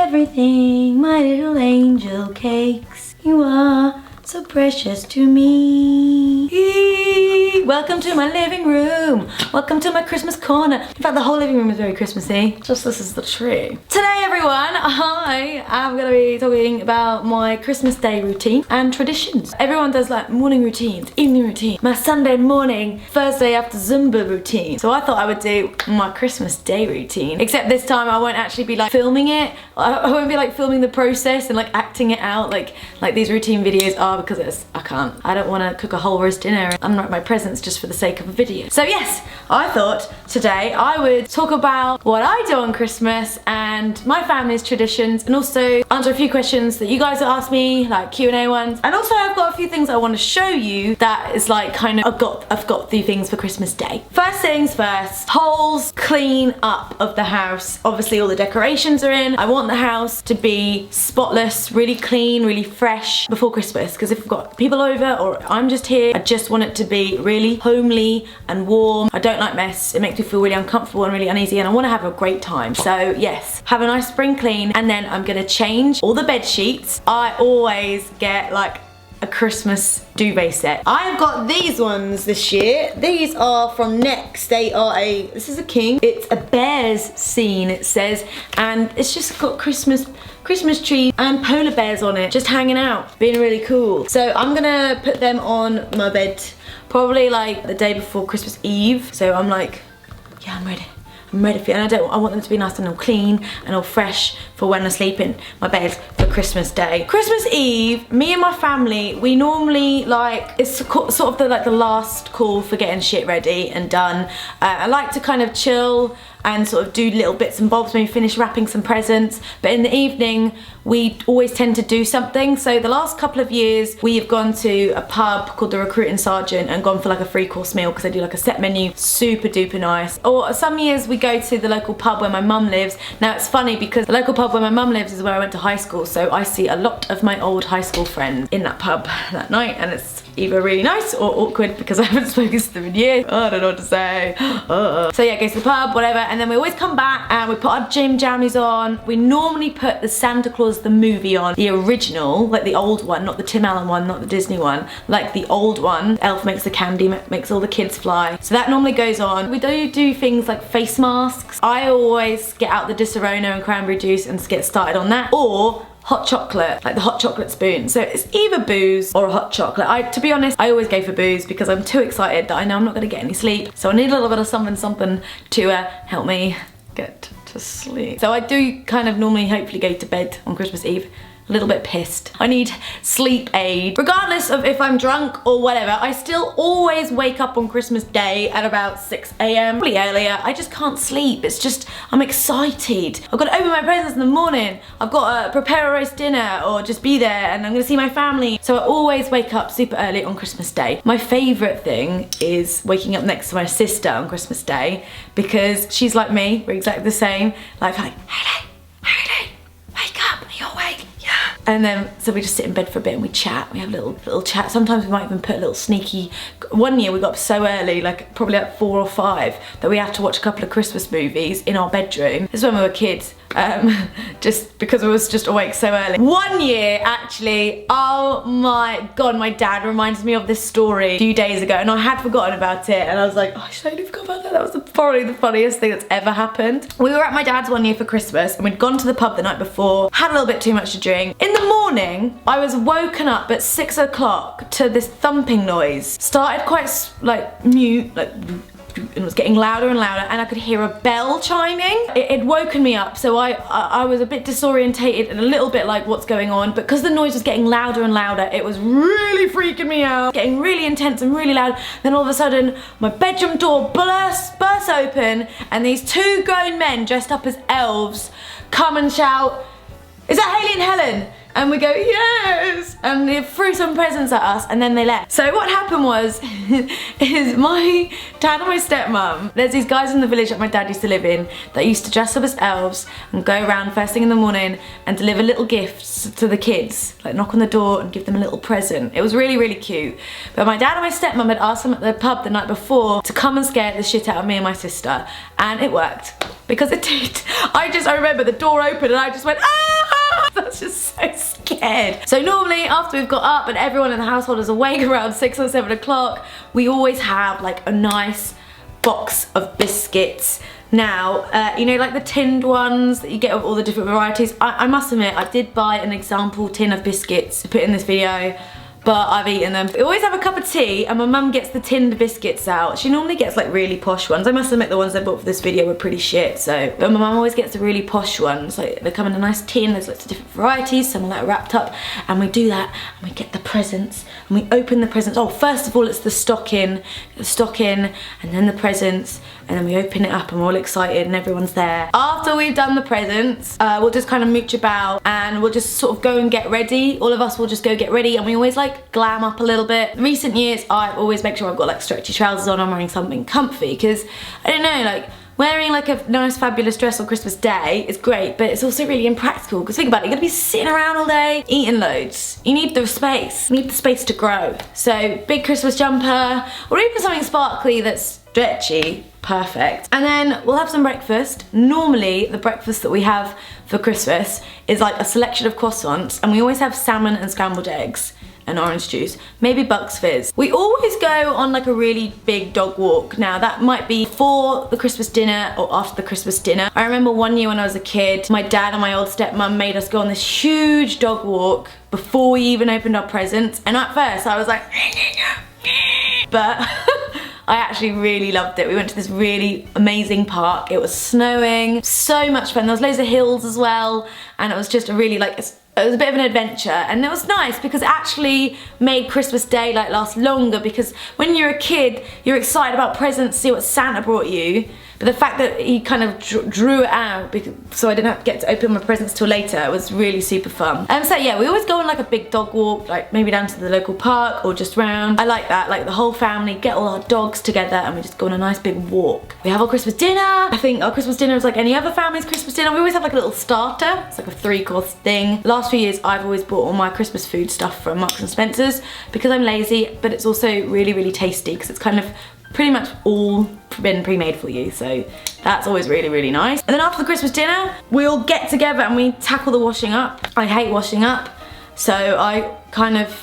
everything, my little angel cakes. You are so precious to me. Welcome to my living room. Welcome to my Christmas corner. In fact, the whole living room is very Christmassy. Just this is the tree. Today, everyone, I am going to be talking about my Christmas Day routine and traditions. Everyone does like morning routines, evening routine, my Sunday morning, Thursday after Zumba routine. So I thought I would do my Christmas Day routine. Except this time I won't actually be like filming it. I won't be like filming the process and like acting it out like these routine videos are, because I can't. I don't want to cook a whole roast dinner and unwrap my presents just for the sake of a video. So yes, I thought today I would talk about what I do on Christmas and my family's traditions, and also answer a few questions that you guys have asked me, like Q&A ones. And also I've got a few things I want to show you that is like kind of, I've got a few things for Christmas Day. First things first, whole clean up of the house. Obviously all the decorations are in. I want the house to be spotless, really clean, really fresh before Christmas, because if I've got people over or I'm just here, I just want it to be really homely and warm. I don't like mess. It makes me feel really uncomfortable and really uneasy, and I want to have a great time. So yes, have a nice spring clean, and then I'm gonna change all the bed sheets. I always get like a Christmas duvet set. I've got these ones this year. These are from Next. They are this is a king. It's a bears scene, it says, and it's just got Christmas tree and polar bears on it, just hanging out, being really cool. So I'm gonna put them on my bed probably like the day before Christmas Eve. So I'm like, yeah, I'm ready. I'm ready for it, and I want them to be nice and all clean and all fresh for when I sleep in my bed for Christmas Day. Christmas Eve, me and my family, we normally like, it's sort of the last call for getting shit ready and done. I like to kind of chill and sort of do little bits and bobs, maybe finish wrapping some presents. But in the evening, we always tend to do something. So the last couple of years, we have gone to a pub called the Recruiting Sergeant and gone for like a 3-course meal, because they do like a set menu, super duper nice. Or some years we go to the local pub where my mum lives. Now it's funny because the local pub where my mum lives is where I went to high school. So I see a lot of my old high school friends in that pub that night, and it's either really nice or awkward because I haven't spoken to them in years. I don't know what to say. So yeah, go to the pub, whatever, and then we always come back and we put our gym jammies on. We normally put the Santa Claus the movie on, the original, like the old one, not the Tim Allen one, not the Disney one, like the old one. Elf makes the candy, makes all the kids fly. So that normally goes on. We do things like face masks. I always get out the Disaronno and cranberry juice and get started on that, or hot chocolate, like the hot chocolate spoon. So it's either booze or a hot chocolate. To be honest, I always go for booze because I'm too excited that I know I'm not gonna get any sleep. So I need a little bit of something to help me get to sleep. So I do kind of normally hopefully go to bed on Christmas Eve a little bit pissed. I need sleep aid. Regardless of if I'm drunk or whatever, I still always wake up on Christmas Day at about 6 AM, probably earlier. I just can't sleep. It's just, I'm excited. I've got to open my presents in the morning. I've got to prepare a roast dinner or just be there, and I'm gonna see my family. So I always wake up super early on Christmas Day. My favorite thing is waking up next to my sister on Christmas Day, because she's like me, we're exactly the same. Like, Helen, wake up, are you awake? And then, so we just sit in bed for a bit and we chat. We have a little chat. Sometimes we might even put a little sneaky. One year we got up so early, like probably like 4 or 5, that we had to watch a couple of Christmas movies in our bedroom. This is when we were kids. Just because I was just awake so early. One year, actually, oh my god, my dad reminded me of this story a few days ago, and I had forgotten about it, and I was like, oh, I totally forgot about that. That was probably the funniest thing that's ever happened. We were at my dad's one year for Christmas, and we'd gone to the pub the night before, had a little bit too much to drink. In the morning, I was woken up at 6 o'clock to this thumping noise. Started quite like mute, like, and was getting louder and louder, and I could hear a bell chiming. It had woken me up, so I was a bit disorientated and a little bit like, what's going on? But because the noise was getting louder and louder, it was really freaking me out, getting really intense and really loud. Then all of a sudden, my bedroom door bursts open, and these 2 grown men dressed up as elves come and shout, "Is that Haley and Helen?" And we go, yes! And they threw some presents at us, and then they left. So what happened was, is my dad and my stepmom, there's these guys in the village that my dad used to live in that used to dress up as elves and go around first thing in the morning and deliver little gifts to the kids, like knock on the door and give them a little present. It was really, really cute. But my dad and my stepmom had asked them at the pub the night before to come and scare the shit out of me and my sister, and it worked. Because it did. I remember the door opened and I just went, ah! was just so scared. So normally after we've got up and everyone in the household is awake around 6 or 7 o'clock, we always have like a nice box of biscuits. Now, you know, like the tinned ones that you get of all the different varieties. I must admit, I did buy an example tin of biscuits to put in this video, but I've eaten them. We always have a cup of tea and my mum gets the tinned biscuits out. She normally gets like really posh ones. I must admit the ones I bought for this video were pretty shit, so. But my mum always gets the really posh ones. Like they come in a nice tin, there's lots of different varieties, some are like wrapped up. And we do that and we get the presents and we open the presents. Oh, first of all it's the stocking and then the presents. And then we open it up and we're all excited and everyone's there. After we've done the presents, we'll just kind of mooch about and we'll just sort of go and get ready. All of us will just go get ready and we always like glam up a little bit. In recent years, I always make sure I've got like stretchy trousers on, I'm wearing something comfy because, I don't know, like wearing like a nice fabulous dress on Christmas Day is great, but it's also really impractical because think about it, you're gonna be sitting around all day, eating loads. You need the space, you need the space to grow. So big Christmas jumper, or even something sparkly that's stretchy, perfect. And then we'll have some breakfast. Normally the breakfast that we have for Christmas is like a selection of croissants and we always have salmon and scrambled eggs and orange juice, maybe Bucks Fizz. We always go on like a really big dog walk. Now that might be before the Christmas dinner or after the Christmas dinner. I remember one year when I was a kid, my dad and my old stepmom made us go on this huge dog walk before we even opened our presents. And at first I was like, but I actually really loved it. We went to this really amazing park. It was snowing, so much fun. There was loads of hills as well. And it was just a really like, it was a bit of an adventure and it was nice because it actually made Christmas Day like last longer because when you're a kid, you're excited about presents, see what Santa brought you. But the fact that he kind of drew it out because, so I didn't have to get to open my presents till later, it was really super fun. So yeah, we always go on like a big dog walk, like maybe down to the local park or just round. I like that, like the whole family, get all our dogs together and we just go on a nice big walk. We have our Christmas dinner. I think our Christmas dinner is like any other family's Christmas dinner. We always have like a little starter. It's like a 3-course thing. Last few years I've always bought all my Christmas food stuff from Marks and Spencer's because I'm lazy, but it's also really, really tasty because it's kind of pretty much all been pre-made for you, so that's always really, really nice. And then after the Christmas dinner, we all get together and we tackle the washing up. I hate washing up, so I kind of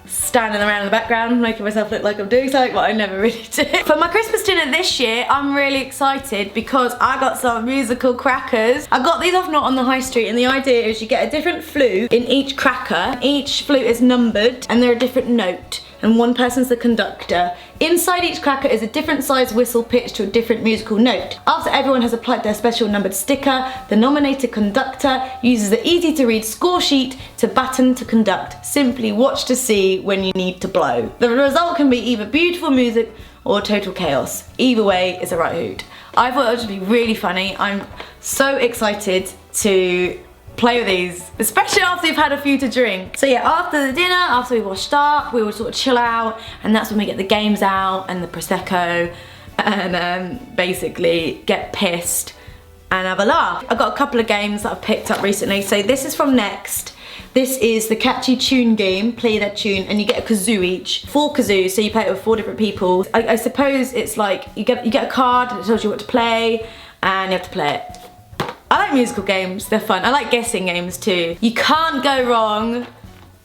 standing around in the background making myself look like I'm doing something, but I never really do. For my Christmas dinner this year, I'm really excited because I got some musical crackers. I got these off Not on the High Street, and the idea is you get a different flute in each cracker. Each flute is numbered and they're a different note, and one person's the conductor. Inside each cracker is a different size whistle pitched to a different musical note. After everyone has applied their special numbered sticker, the nominated conductor uses the easy to read score sheet to baton to conduct. Simply watch to see when you need to blow. The result can be either beautiful music or total chaos. Either way is a right hoot. I thought it would just be really funny. I'm so excited to play with these, especially after you've had a few to drink. So yeah, after the dinner, after we washed up, we will sort of chill out, and that's when we get the games out and the Prosecco and basically get pissed and have a laugh. I've got a couple of games that I've picked up recently. So this is from Next. This is the catchy tune game, play that tune, and you get a kazoo each. 4 kazoos, so you play it with 4 different people. I suppose it's like you get a card and it tells you what to play and you have to play it. I like musical games, they're fun. I like guessing games too. You can't go wrong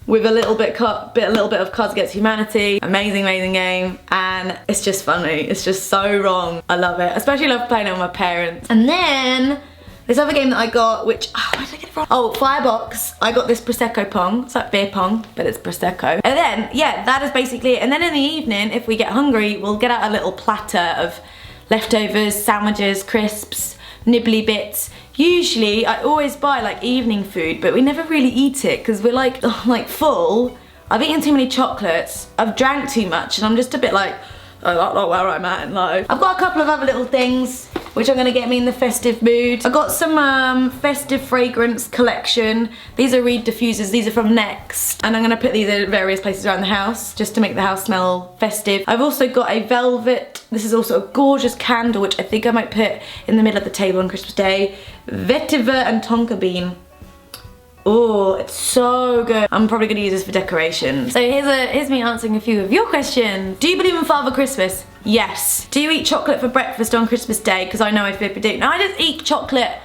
with a little bit of Cards Against Humanity. Amazing, amazing game, and it's just funny. It's just so wrong. I love it. Especially love playing it with my parents. And then this other game that I got, which, where did I get it from? Oh, Firebox. I got this Prosecco Pong. It's like beer pong, but it's Prosecco. And then, yeah, that is basically it. And then in the evening, if we get hungry, we'll get out a little platter of leftovers, sandwiches, crisps, nibbly bits. Usually I always buy like evening food, but we never really eat it because we're like full. I've eaten too many chocolates, I've drank too much, and I'm just a bit like, oh, that's not where I'm at in life. I've got a couple of other little things which are gonna get me in the festive mood. I got some Festive Fragrance collection. These are reed diffusers, these are from Next. And I'm gonna put these in various places around the house just to make the house smell festive. I've also got a velvet, this is also a gorgeous candle which I think I might put in the middle of the table on Christmas Day. Vetiver and tonka bean. Oh, it's so good. I'm probably gonna use this for decoration. So here's me answering a few of your questions. Do you believe in Father Christmas? Yes. Do you eat chocolate for breakfast on Christmas Day? Because I know I flipping do. Now I just eat chocolate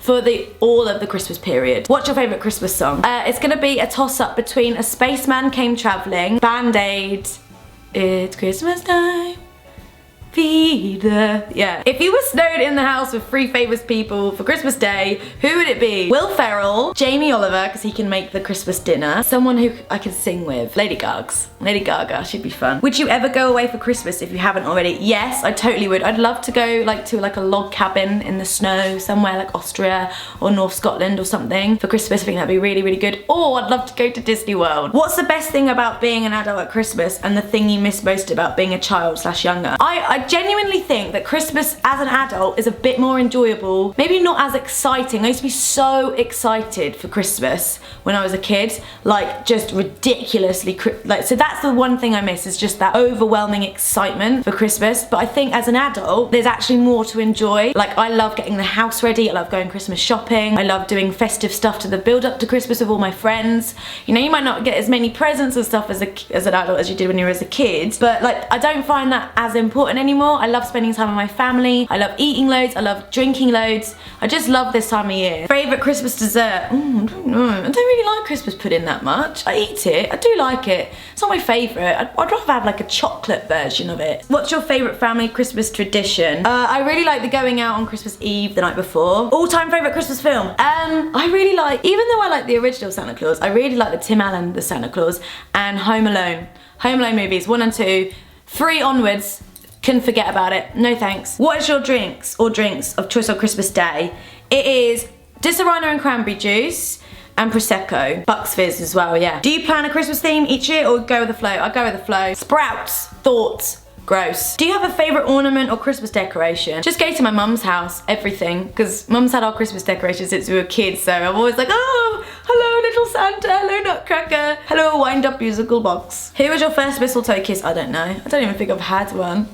for all of the Christmas period. What's your favourite Christmas song? It's gonna be a toss-up between A Spaceman Came Travelling, Band-Aid, It's Christmas Time, be there. Yeah. If you were snowed in the house with 3 famous people for Christmas Day, who would it be? Will Ferrell, Jamie Oliver, because he can make the Christmas dinner, someone who I could sing with, Lady Gaga, she'd be fun. Would you ever go away for Christmas if you haven't already? Yes, I totally would. I'd love to go like to like a log cabin in the snow somewhere like Austria or North Scotland or something for Christmas. I think that'd be really, really good. Or I'd love to go to Disney World. What's the best thing about being an adult at Christmas and the thing you miss most about being a child / younger? I genuinely think that Christmas as an adult is a bit more enjoyable, maybe not as exciting. I used to be so excited for Christmas when I was a kid, like just ridiculously, so that's the one thing I miss, is just that overwhelming excitement for Christmas. But I think as an adult, there's actually more to enjoy. Like I love getting the house ready, I love going Christmas shopping, I love doing festive stuff to the build up to Christmas with all my friends. You know, you might not get as many presents and stuff as an adult as you did when you were as a kid, but like I don't find that as important anymore. I love spending time with my family, I love eating loads, I love drinking loads. I just love this time of year. Favourite Christmas dessert? I don't know. I don't really like Christmas pudding that much. I eat it, I do like it. It's not my favourite. I'd rather have like a chocolate version of it. What's your favourite family Christmas tradition? I really like the going out on Christmas Eve the night before. All-time favourite Christmas film? I really like, even though I like the original Santa Claus, I really like the Tim Allen The Santa Claus and Home Alone. Home Alone movies, 1 and 2. 3 onwards, couldn't forget about it. No thanks. What is your drinks of choice on Christmas Day? It is Disaronno and cranberry juice and Prosecco. Bucks Fizz as well, yeah. Do you plan a Christmas theme each year or go with the flow? I go with the flow. Sprouts, thoughts, gross. Do you have a favourite ornament or Christmas decoration? Just go to my mum's house, everything, because mum's had our Christmas decorations since we were kids, so I'm always like, oh, hello little Santa, hello Nutcracker, hello wind up musical box. Who was your first mistletoe kiss? I don't know. I don't even think I've had one.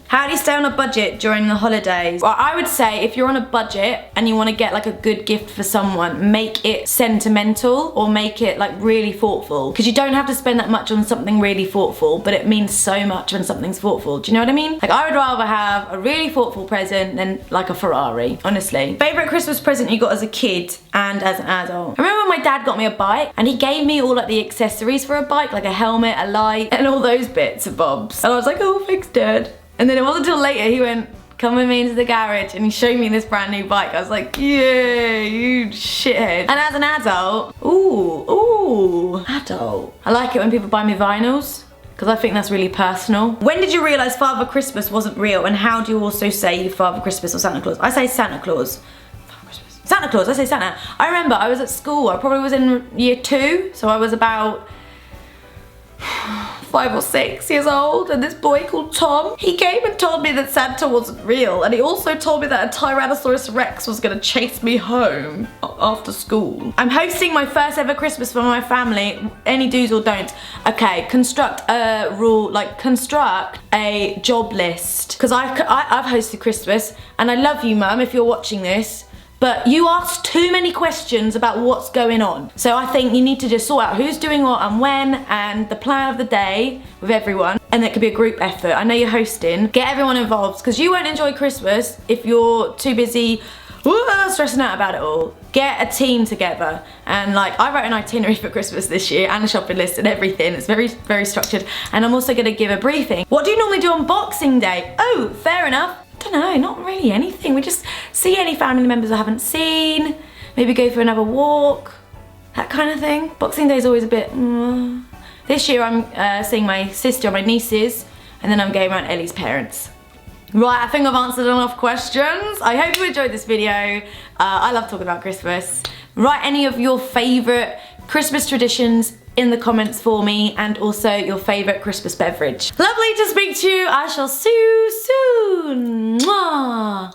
How do you stay on a budget during the holidays? Well, I would say if you're on a budget and you want to get like a good gift for someone, make it sentimental or make it like really thoughtful, because you don't have to spend that much on something really thoughtful, but it means so much when something's thoughtful. Do you know what I mean? Like I would rather have a really thoughtful present than like a Ferrari, honestly. Favourite Christmas present you got as a kid and as an adult? I remember when my dad got me a bike and he gave me all like the accessories for a bike, like a helmet, a light, and all those bits and bobs. And I was like, oh, thanks Dad. And then it wasn't until later he went, come with me into the garage, and he showed me this brand new bike. I was like, yeah, you shithead. And as an adult, adult. I like it when people buy me vinyls, because I think that's really personal. When did you realise Father Christmas wasn't real, and how do you also say Father Christmas or Santa Claus? I say Santa Claus. Santa Claus, I say Santa. I remember I was at school, I probably was in year 2, so I was about 5 or 6 years old, and this boy called Tom, he came and told me that Santa wasn't real, and he also told me that a Tyrannosaurus Rex was gonna chase me home after school. I'm hosting my first ever Christmas for my family. Any do's or don'ts? Okay, construct a rule, like construct a job list, because I've hosted Christmas, and I love you Mum if you're watching this, but you asked too many questions about what's going on. So I think you need to just sort out who's doing what and when, and the plan of the day with everyone. And it could be a group effort. I know you're hosting. Get everyone involved, because you won't enjoy Christmas if you're too busy stressing out about it all. Get a team together. And like, I wrote an itinerary for Christmas this year and a shopping list and everything. It's very, very structured. And I'm also gonna give a briefing. What do you normally do on Boxing Day? Oh, fair enough. I don't know, not really anything. We just see any family members I haven't seen, maybe go for another walk, that kind of thing. Boxing Day is always a bit, This year I'm seeing my sister and my nieces, and then I'm going around Ellie's parents. Right, I think I've answered enough questions. I hope you enjoyed this video. I love talking about Christmas. Write any of your favourite Christmas traditions in the comments for me, and also your favourite Christmas beverage. Lovely to speak to you. I shall see you soon. Mwah.